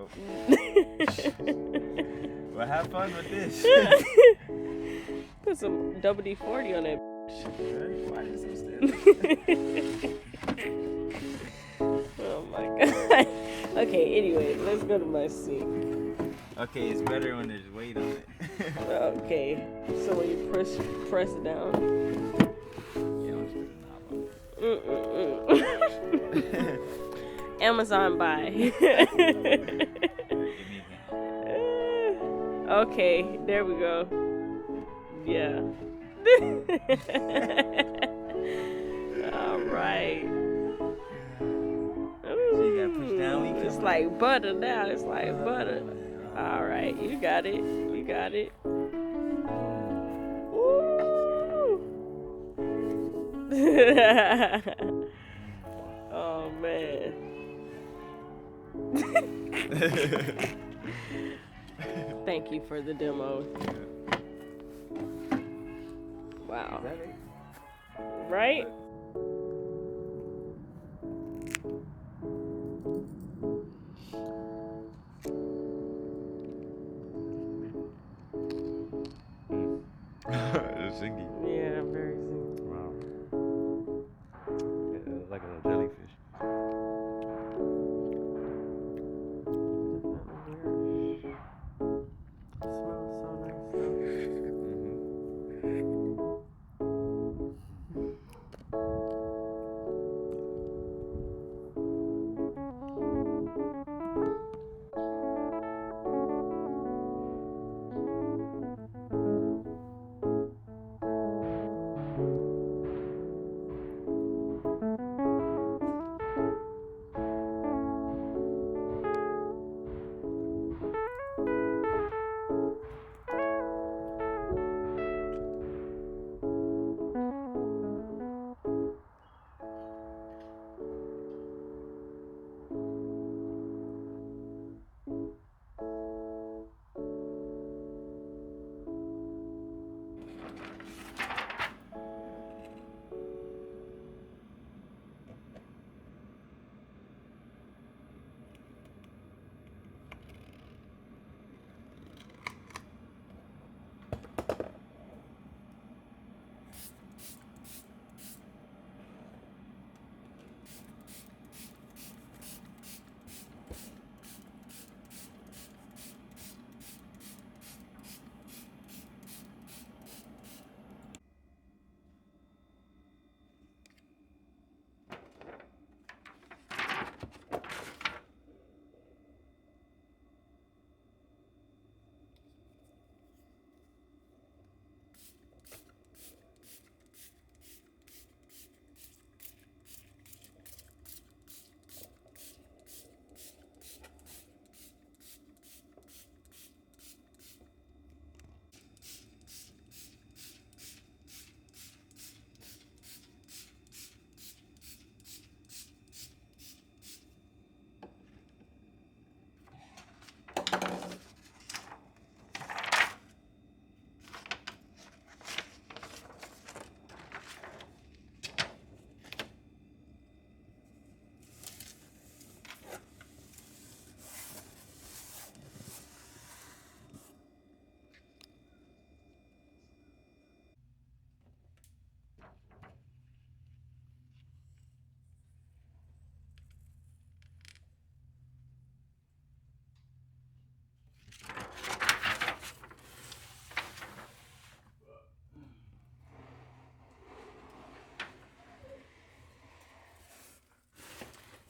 Oh. Well, have fun with this. Put some WD-40 on that. Why is it still? Oh my god. Okay, anyway, let's go to my sink. Okay, it's better when there's weight on it. Okay, so when you press it down. Yeah, I'll put the knob on. Amazon buy. Give me Okay, there we go. Yeah. All right. So you gotta push down. It's like butter now. It's like butter. All right, you got it. You got it. Woo. Oh man. Thank you for the demo. Wow. Is that it? Right? It's singy. Yeah, very soon. Wow. Yeah, it's like a little jellyfish. It smells so nice though.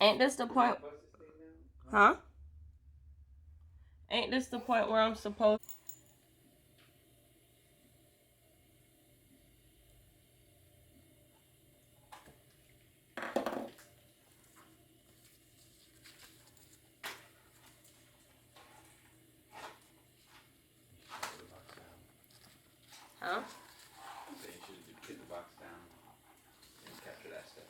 Ain't this the point? Huh? Ain't this the point where I'm supposed? Huh? So you should put the box down and capture that stuff.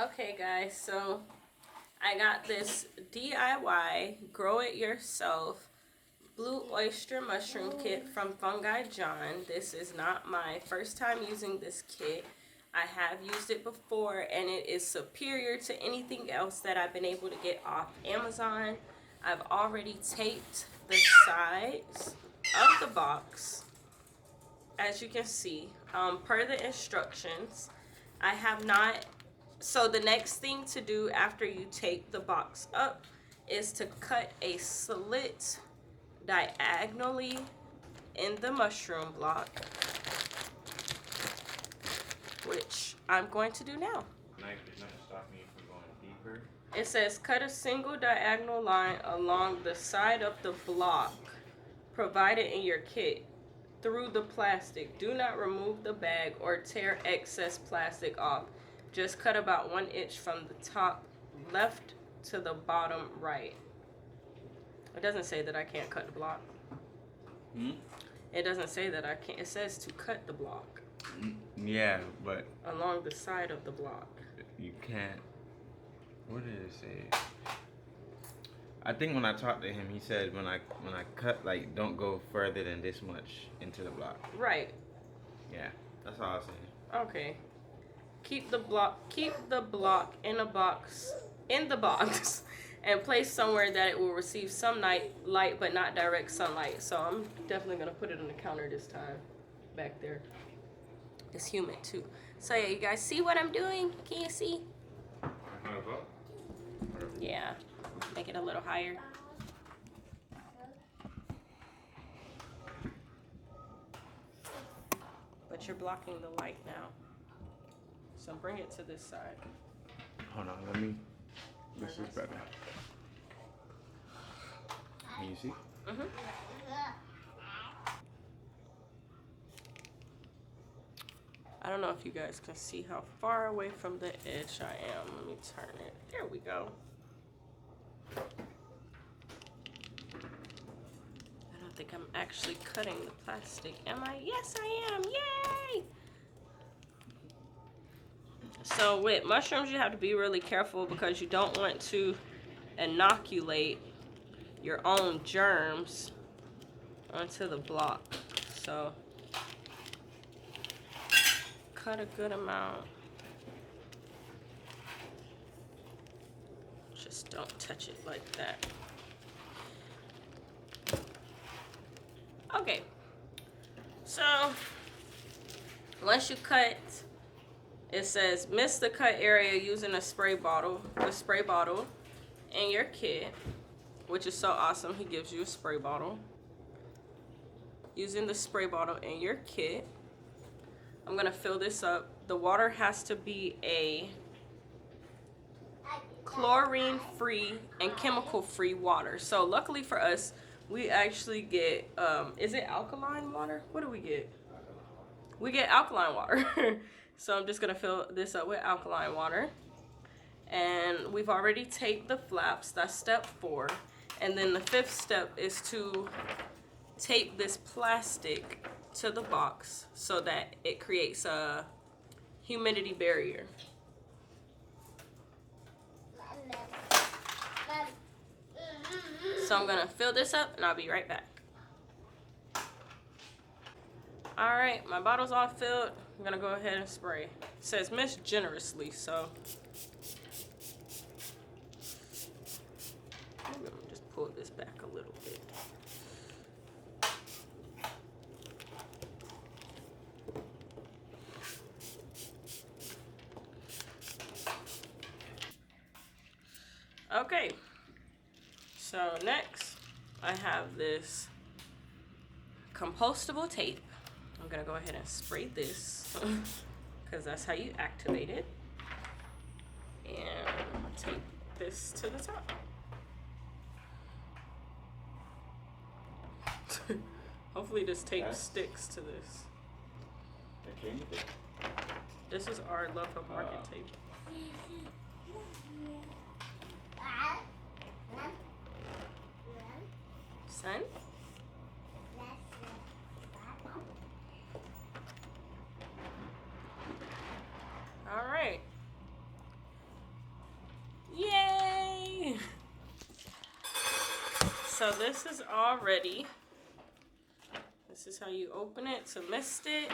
Okay guys, so I got this DIY grow it yourself blue oyster mushroom kit from Fungi John. This is not my first time using this kit. I have used it before, and it is superior to anything else that I've been able to get off Amazon. I've already taped the sides of the box, as you can see, per the instructions. I have not. So the next thing to do after you tape the box up is to cut a slit diagonally in the mushroom block, which I'm going to do now. It's not to stop me from going deeper. It says cut a single diagonal line along the side of the block provided in your kit through the plastic. Do not remove the bag or tear excess plastic off. Just cut about 1 inch from the top left to the bottom right. It doesn't say that I can't cut the block. It doesn't say that I can't. It says to cut the block. Yeah, but along the side of the block. You can't. What did it say? I think when I talked to him, he said when I cut, like, don't go further than this much into the block. Right. Yeah, that's all I was saying. Okay. Keep the block in the box, and place somewhere that it will receive some light but not direct sunlight. So I'm definitely gonna put it on the counter this time, back there. It's humid too. So yeah, you guys see what I'm doing? Can you see? Yeah, make it a little higher. But you're blocking the light now. So bring it to this side. Hold on, let me. This is better. Can you see? Mhm. I don't know if you guys can see how far away from the edge I am. Let me turn it. There we go. I don't think I'm actually cutting the plastic, am I? Yes, I am. Yay! So with mushrooms, you have to be really careful because you don't want to inoculate your own germs onto the block. So cut a good amount. Just don't touch it like that. Okay. So once you cut, it says mist the cut area using a spray bottle. The spray bottle in your kit, which is so awesome. He gives you a spray bottle. Using the spray bottle in your kit, I'm gonna fill this up. The water has to be a chlorine-free and chemical-free water. So luckily for us, we actually get, is it alkaline water? What do we get? We get alkaline water. So I'm just gonna fill this up with alkaline water. And we've already taped the flaps, that's step 4. And then the 5th step is to tape this plastic to the box so that it creates a humidity barrier. So I'm gonna fill this up and I'll be right back. All right, my bottle's all filled. I'm gonna go ahead and spray. It says mist generously, so I'm gonna just pull this back a little bit. Okay, so next I have this compostable tape. I'm gonna go ahead and spray this because that's how you activate it. And tape this to the top. Hopefully this tape sticks to this. This is our LoveHealthMarket tape. Son? All right. Yay! So this is all ready. This is how you open it to mist it.